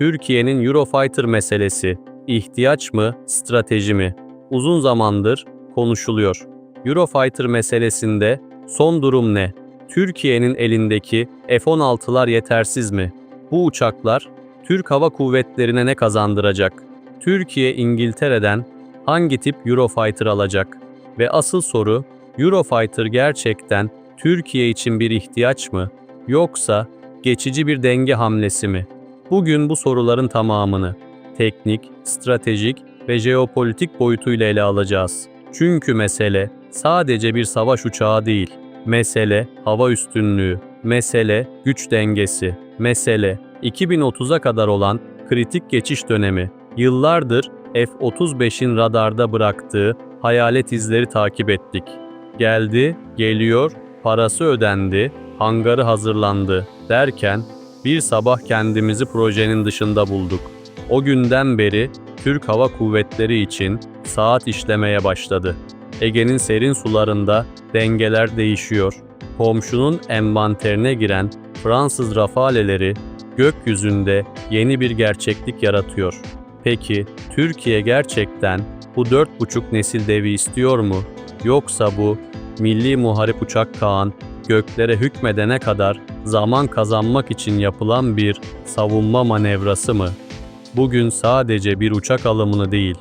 Türkiye'nin Eurofighter meselesi, ihtiyaç mı, strateji mi? Uzun zamandır konuşuluyor. Eurofighter meselesinde son durum ne? Türkiye'nin elindeki F-16'lar yetersiz mi? Bu uçaklar Türk Hava Kuvvetleri'ne ne kazandıracak? Türkiye İngiltere'den hangi tip Eurofighter alacak? Ve asıl soru, Eurofighter gerçekten Türkiye için bir ihtiyaç mı? Yoksa geçici bir denge hamlesi mi? Bugün bu soruların tamamını teknik, stratejik ve jeopolitik boyutuyla ele alacağız. Çünkü mesele sadece bir savaş uçağı değil. Mesele hava üstünlüğü, mesele güç dengesi, mesele 2030'a kadar olan kritik geçiş dönemi. Yıllardır F-35'in radarda bıraktığı hayalet izleri takip ettik. Geldi, geliyor, parası ödendi, hangarı hazırlandı derken bir sabah kendimizi projenin dışında bulduk. O günden beri Türk Hava Kuvvetleri için saat işlemeye başladı. Ege'nin serin sularında dengeler değişiyor. Komşunun envanterine giren Fransız Rafale'leri gökyüzünde yeni bir gerçeklik yaratıyor. Peki Türkiye gerçekten bu 4,5 nesil devi istiyor mu? Yoksa bu Milli Muharip Uçak Kaan göklere hükmedene kadar zaman kazanmak için yapılan bir savunma manevrası mı? Bugün sadece bir uçak alımını değil,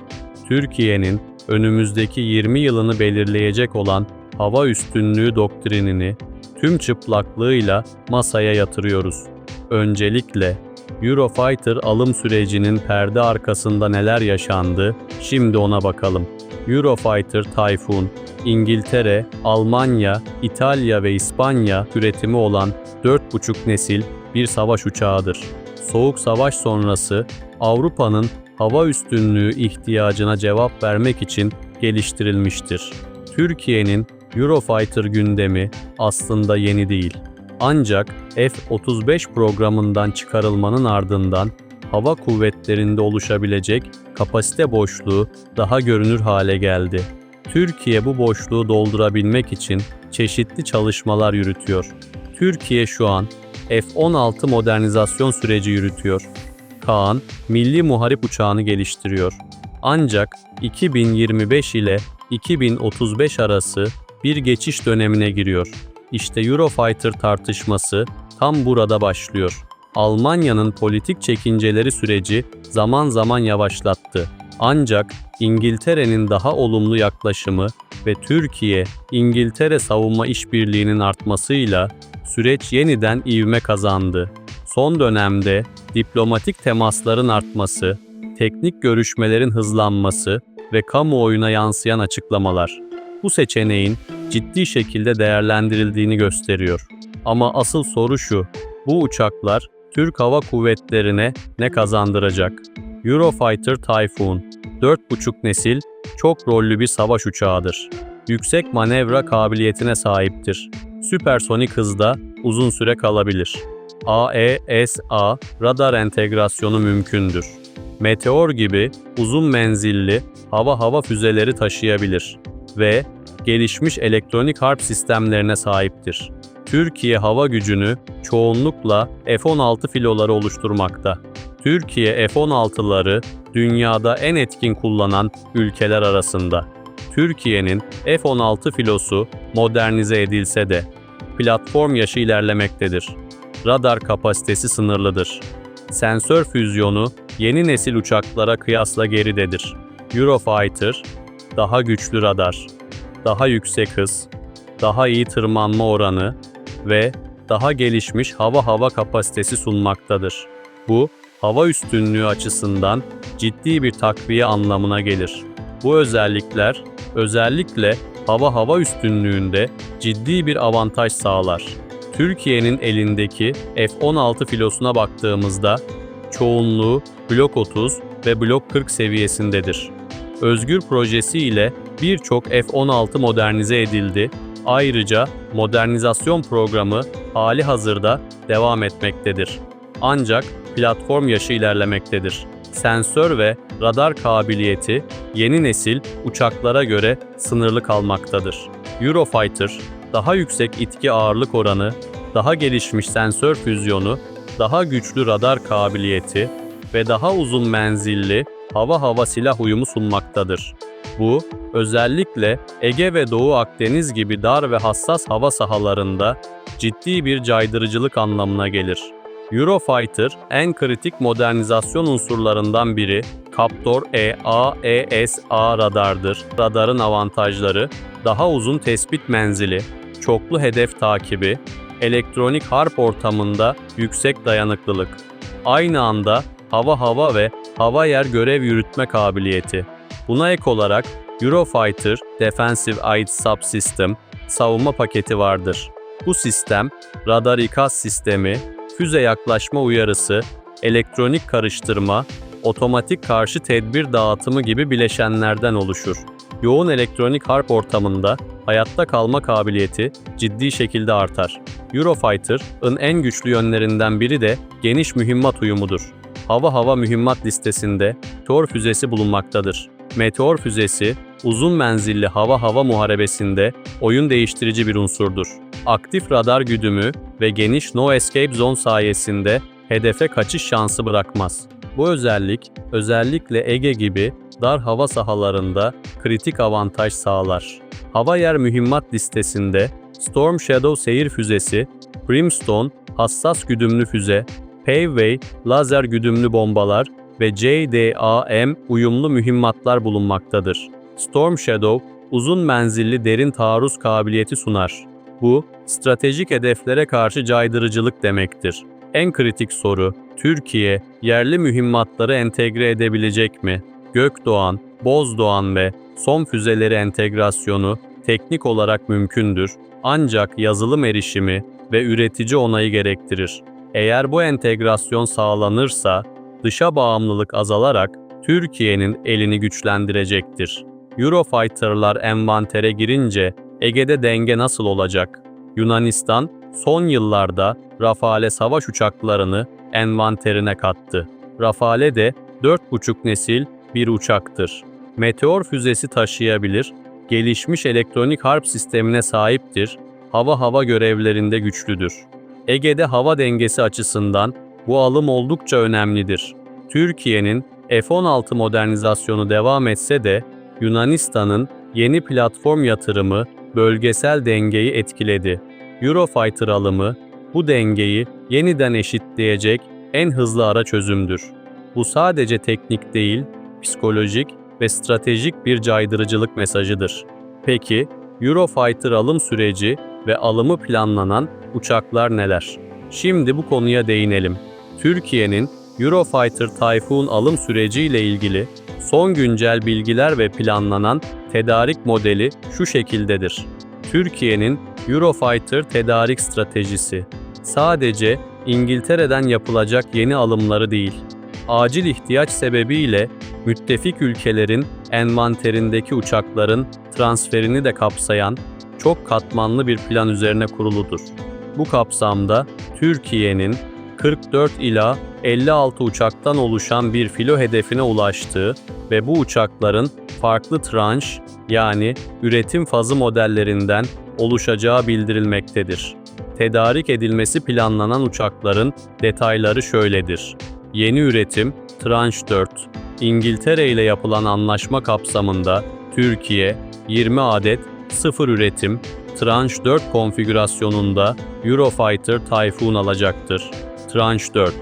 Türkiye'nin önümüzdeki 20 yılını belirleyecek olan hava üstünlüğü doktrinini tüm çıplaklığıyla masaya yatırıyoruz. Öncelikle Eurofighter alım sürecinin perde arkasında neler yaşandı, şimdi ona bakalım. Eurofighter Typhoon, İngiltere, Almanya, İtalya ve İspanya üretimi olan 4,5 nesil bir savaş uçağıdır. Soğuk Savaş sonrası Avrupa'nın hava üstünlüğü ihtiyacına cevap vermek için geliştirilmiştir. Türkiye'nin Eurofighter gündemi aslında yeni değil. Ancak F-35 programından çıkarılmanın ardından hava kuvvetlerinde oluşabilecek kapasite boşluğu daha görünür hale geldi. Türkiye bu boşluğu doldurabilmek için çeşitli çalışmalar yürütüyor. Türkiye şu an F-16 modernizasyon süreci yürütüyor. Kaan, Milli Muharip Uçağını geliştiriyor. Ancak 2025 ile 2035 arası bir geçiş dönemine giriyor. İşte Eurofighter tartışması tam burada başlıyor. Almanya'nın politik çekinceleri süreci zaman zaman yavaşlattı. Ancak İngiltere'nin daha olumlu yaklaşımı ve Türkiye-İngiltere savunma işbirliğinin artmasıyla süreç yeniden ivme kazandı. Son dönemde diplomatik temasların artması, teknik görüşmelerin hızlanması ve kamuoyuna yansıyan açıklamalar bu seçeneğin ciddi şekilde değerlendirildiğini gösteriyor. Ama asıl soru şu, bu uçaklar Türk Hava Kuvvetleri'ne ne kazandıracak? Eurofighter Typhoon, 4,5 nesil, çok rollü bir savaş uçağıdır. Yüksek manevra kabiliyetine sahiptir. Süpersonik hızda uzun süre kalabilir. AESA radar entegrasyonu mümkündür. Meteor gibi uzun menzilli hava füzeleri taşıyabilir ve gelişmiş elektronik harp sistemlerine sahiptir. Türkiye hava gücünü çoğunlukla F-16 filoları oluşturmakta. Türkiye F-16'ları dünyada en etkin kullanan ülkeler arasında. Türkiye'nin F-16 filosu modernize edilse de platform yaşı ilerlemektedir. Radar kapasitesi sınırlıdır. Sensör füzyonu yeni nesil uçaklara kıyasla geridedir. Eurofighter, daha güçlü radar, daha yüksek hız, daha iyi tırmanma oranı ve daha gelişmiş hava kapasitesi sunmaktadır. Bu, hava üstünlüğü açısından ciddi bir takviye anlamına gelir. Bu özellikler, özellikle hava üstünlüğünde ciddi bir avantaj sağlar. Türkiye'nin elindeki F-16 filosuna baktığımızda çoğunluğu Blok 30 ve Blok 40 seviyesindedir. Özgür projesi ile birçok F-16 modernize edildi. Ayrıca modernizasyon programı halihazırda devam etmektedir. Ancak platform yaşı ilerlemektedir. Sensör ve radar kabiliyeti yeni nesil uçaklara göre sınırlı kalmaktadır. Eurofighter, daha yüksek itki ağırlık oranı, daha gelişmiş sensör füzyonu, daha güçlü radar kabiliyeti ve daha uzun menzilli hava-hava silah uyumu sunmaktadır. Bu, özellikle Ege ve Doğu Akdeniz gibi dar ve hassas hava sahalarında ciddi bir caydırıcılık anlamına gelir. Eurofighter en kritik modernizasyon unsurlarından biri Captor EAESA radardır. Radarın avantajları, daha uzun tespit menzili, çoklu hedef takibi, elektronik harp ortamında yüksek dayanıklılık, aynı anda hava-hava ve hava-yer görev yürütme kabiliyeti. Buna ek olarak Eurofighter Defensive Aid Subsystem savunma paketi vardır. Bu sistem, radar ikaz sistemi, füze yaklaşma uyarısı, elektronik karıştırma, otomatik karşı tedbir dağıtımı gibi bileşenlerden oluşur. Yoğun elektronik harp ortamında hayatta kalma kabiliyeti ciddi şekilde artar. Eurofighter'ın en güçlü yönlerinden biri de geniş mühimmat uyumudur. Hava-hava mühimmat listesinde Meteor füzesi bulunmaktadır. Meteor füzesi, uzun menzilli hava-hava muharebesinde oyun değiştirici bir unsurdur. Aktif radar güdümü ve geniş no escape zone sayesinde hedefe kaçış şansı bırakmaz. Bu özellik, özellikle Ege gibi dar hava sahalarında kritik avantaj sağlar. Hava-yer mühimmat listesinde Storm Shadow seyir füzesi, Brimstone hassas güdümlü füze, Paveway lazer güdümlü bombalar ve JDAM uyumlu mühimmatlar bulunmaktadır. Storm Shadow, uzun menzilli derin taarruz kabiliyeti sunar. Bu, stratejik hedeflere karşı caydırıcılık demektir. En kritik soru, Türkiye, yerli mühimmatları entegre edebilecek mi? Gökdoğan, Bozdoğan ve SOM füzeleri entegrasyonu teknik olarak mümkündür, ancak yazılım erişimi ve üretici onayı gerektirir. Eğer bu entegrasyon sağlanırsa, dışa bağımlılık azalarak Türkiye'nin elini güçlendirecektir. Eurofighter'lar envantere girince Ege'de denge nasıl olacak? Yunanistan son yıllarda Rafale savaş uçaklarını envanterine kattı. Rafale de 4,5 nesil bir uçaktır. Meteor füzesi taşıyabilir, gelişmiş elektronik harp sistemine sahiptir, hava-hava görevlerinde güçlüdür. Ege'de hava dengesi açısından bu alım oldukça önemlidir. Türkiye'nin F-16 modernizasyonu devam etse de Yunanistan'ın yeni platform yatırımı bölgesel dengeyi etkiledi. Eurofighter alımı bu dengeyi yeniden eşitleyecek en hızlı ara çözümdür. Bu sadece teknik değil, psikolojik ve stratejik bir caydırıcılık mesajıdır. Peki, Eurofighter alım süreci ve alımı planlanan uçaklar neler? Şimdi bu konuya değinelim. Türkiye'nin Eurofighter Typhoon alım süreciyle ilgili son güncel bilgiler ve planlanan tedarik modeli şu şekildedir. Türkiye'nin Eurofighter tedarik stratejisi sadece İngiltere'den yapılacak yeni alımları değil, acil ihtiyaç sebebiyle müttefik ülkelerin envanterindeki uçakların transferini de kapsayan çok katmanlı bir plan üzerine kuruludur. Bu kapsamda Türkiye'nin 44 ila 56 uçaktan oluşan bir filo hedefine ulaştığı ve bu uçakların farklı tranş yani üretim fazı modellerinden oluşacağı bildirilmektedir. Tedarik edilmesi planlanan uçakların detayları şöyledir. Yeni üretim Tranş 4. İngiltere ile yapılan anlaşma kapsamında Türkiye 20 adet sıfır üretim Tranş 4 konfigürasyonunda Eurofighter Typhoon alacaktır. Tranş 4,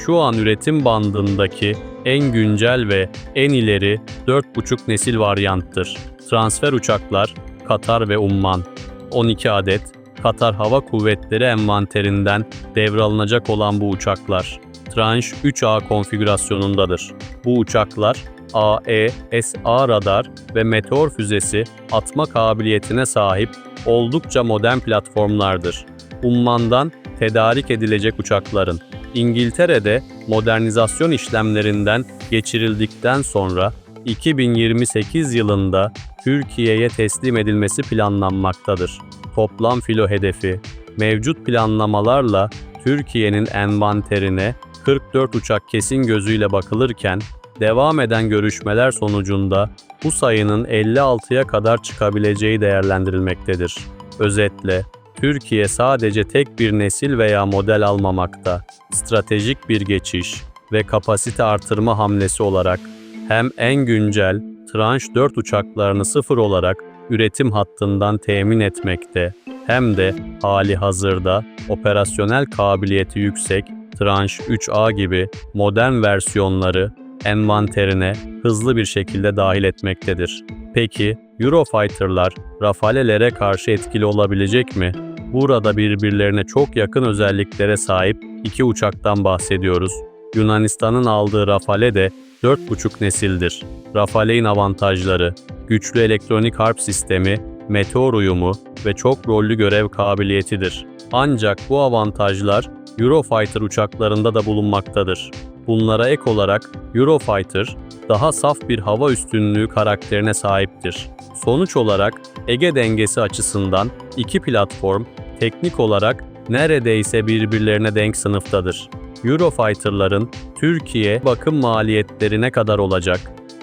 şu an üretim bandındaki en güncel ve en ileri 4,5 nesil varyanttır. Transfer uçaklar Katar ve Umman. 12 adet Katar Hava Kuvvetleri envanterinden devralınacak olan bu uçaklar Tranş 3A konfigürasyonundadır. Bu uçaklar AESA radar ve meteor füzesi atma kabiliyetine sahip oldukça modern platformlardır. Umman'dan tedarik edilecek uçakların İngiltere'de modernizasyon işlemlerinden geçirildikten sonra 2028 yılında Türkiye'ye teslim edilmesi planlanmaktadır. Toplam filo hedefi, mevcut planlamalarla Türkiye'nin envanterine 44 uçak kesin gözüyle bakılırken, devam eden görüşmeler sonucunda bu sayının 56'ya kadar çıkabileceği değerlendirilmektedir. Özetle, Türkiye sadece tek bir nesil veya model almamakta, stratejik bir geçiş, ve kapasite artırma hamlesi olarak hem en güncel Tranche 4 uçaklarını sıfır olarak üretim hattından temin etmekte hem de hali hazırda operasyonel kabiliyeti yüksek Tranche 3A gibi modern versiyonları envanterine hızlı bir şekilde dahil etmektedir. Peki Eurofighter'lar Rafale'lere karşı etkili olabilecek mi? Burada birbirlerine çok yakın özelliklere sahip iki uçaktan bahsediyoruz. Yunanistan'ın aldığı Rafale de 4,5 nesildir. Rafale'in avantajları: güçlü elektronik harp sistemi, meteor uyumu ve çok rollü görev kabiliyetidir. Ancak bu avantajlar Eurofighter uçaklarında da bulunmaktadır. Bunlara ek olarak Eurofighter daha saf bir hava üstünlüğü karakterine sahiptir. Sonuç olarak Ege dengesi açısından iki platform teknik olarak neredeyse birbirlerine denk sınıftadır. Eurofighter'ların Türkiye bakım maliyetleri ne kadar olacak?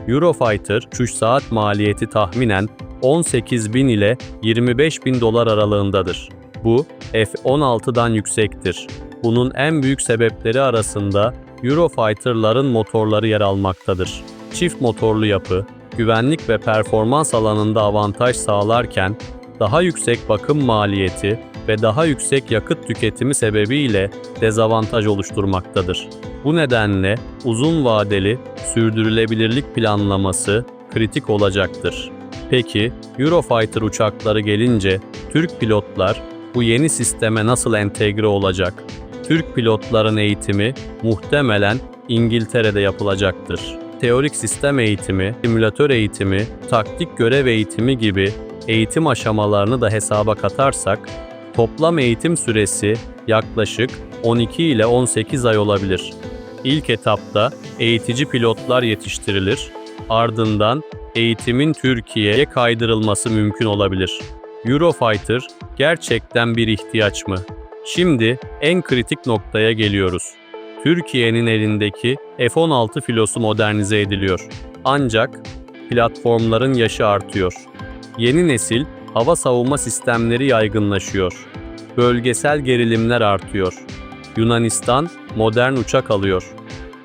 Eurofighter uçuş saat maliyeti tahminen 18.000 ile 25.000 dolar aralığındadır. Bu F-16'dan yüksektir. Bunun en büyük sebepleri arasında Eurofighter'ların motorları yer almaktadır. Çift motorlu yapı, güvenlik ve performans alanında avantaj sağlarken, daha yüksek bakım maliyeti ve daha yüksek yakıt tüketimi sebebiyle dezavantaj oluşturmaktadır. Bu nedenle uzun vadeli sürdürülebilirlik planlaması kritik olacaktır. Peki Eurofighter uçakları gelince Türk pilotlar bu yeni sisteme nasıl entegre olacak? Türk pilotların eğitimi muhtemelen İngiltere'de yapılacaktır. Teorik sistem eğitimi, simülatör eğitimi, taktik görev eğitimi gibi eğitim aşamalarını da hesaba katarsak, toplam eğitim süresi yaklaşık 12 ile 18 ay olabilir. İlk etapta eğitici pilotlar yetiştirilir, ardından eğitimin Türkiye'ye kaydırılması mümkün olabilir. Eurofighter gerçekten bir ihtiyaç mı? Şimdi en kritik noktaya geliyoruz. Türkiye'nin elindeki F-16 filosu modernize ediliyor. Ancak platformların yaşı artıyor. Yeni nesil hava savunma sistemleri yaygınlaşıyor. Bölgesel gerilimler artıyor. Yunanistan modern uçak alıyor.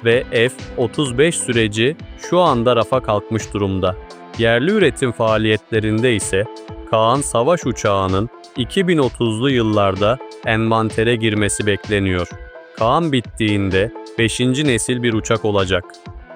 Ve F-35 süreci şu anda rafa kalkmış durumda. Yerli üretim faaliyetlerinde ise Kaan savaş uçağının 2030'lu yıllarda envantere girmesi bekleniyor. Kaan bittiğinde 5. nesil bir uçak olacak.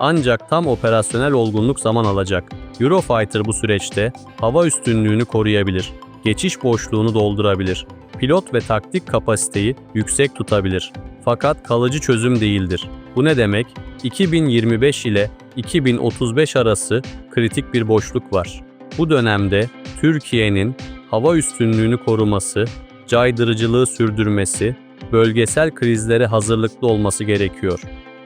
Ancak tam operasyonel olgunluk zaman alacak. Eurofighter bu süreçte hava üstünlüğünü koruyabilir, geçiş boşluğunu doldurabilir, pilot ve taktik kapasiteyi yüksek tutabilir. Fakat kalıcı çözüm değildir. Bu ne demek? 2025 ile 2035 arası kritik bir boşluk var. Bu dönemde Türkiye'nin hava üstünlüğünü koruması, caydırıcılığı sürdürmesi, bölgesel krizlere hazırlıklı olması gerekiyor.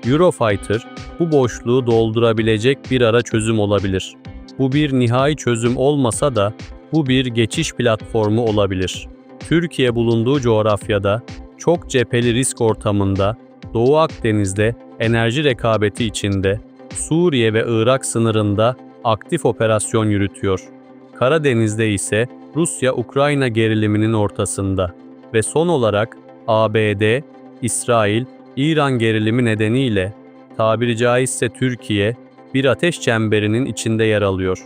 Eurofighter bu boşluğu doldurabilecek bir ara çözüm olabilir. Bu bir nihai çözüm olmasa da bu bir geçiş platformu olabilir. Türkiye bulunduğu coğrafyada çok cepheli risk ortamında, Doğu Akdeniz'de enerji rekabeti içinde, Suriye ve Irak sınırında aktif operasyon yürütüyor. Karadeniz'de ise Rusya-Ukrayna geriliminin ortasında ve son olarak ABD, İsrail, İran gerilimi nedeniyle tabiri caizse Türkiye bir ateş çemberinin içinde yer alıyor.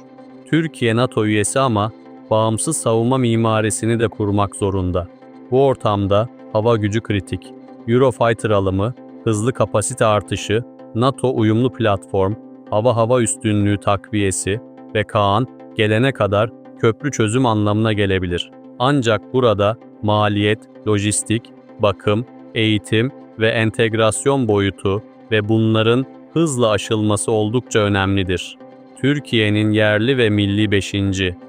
Türkiye NATO üyesi ama bağımsız savunma mimarisini de kurmak zorunda. Bu ortamda hava gücü kritik. Eurofighter alımı, hızlı kapasite artışı, NATO uyumlu platform, hava üstünlüğü takviyesi ve Kaan gelene kadar köprü çözüm anlamına gelebilir. Ancak burada maliyet, lojistik, bakım, eğitim ve entegrasyon boyutu ve bunların hızla aşılması oldukça önemlidir. Türkiye'nin yerli ve milli 5.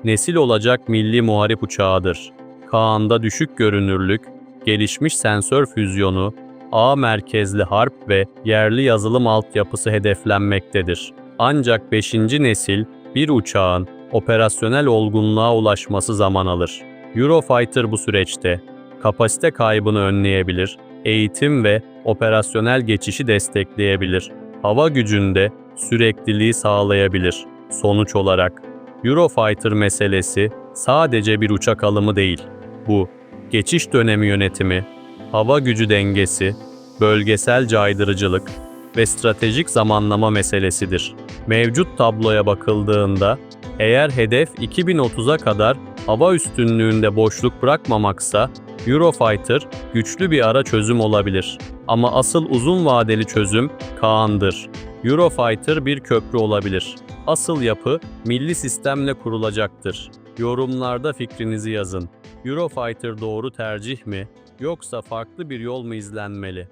nesil olacak milli muharip uçağıdır. Kaan'da düşük görünürlük, gelişmiş sensör füzyonu, ağ merkezli harp ve yerli yazılım altyapısı hedeflenmektedir. Ancak 5. nesil bir uçağın operasyonel olgunluğa ulaşması zaman alır. Eurofighter bu süreçte kapasite kaybını önleyebilir, eğitim ve operasyonel geçişi destekleyebilir, hava gücünde sürekliliği sağlayabilir. Sonuç olarak Eurofighter meselesi sadece bir uçak alımı değil. Bu, geçiş dönemi yönetimi, hava gücü dengesi, bölgesel caydırıcılık ve stratejik zamanlama meselesidir. Mevcut tabloya bakıldığında, eğer hedef 2030'a kadar hava üstünlüğünde boşluk bırakmamaksa, Eurofighter güçlü bir ara çözüm olabilir. Ama asıl uzun vadeli çözüm Kaan'dır. Eurofighter bir köprü olabilir. Asıl yapı milli sistemle kurulacaktır. Yorumlarda fikrinizi yazın. Eurofighter doğru tercih mi, yoksa farklı bir yol mu izlenmeli?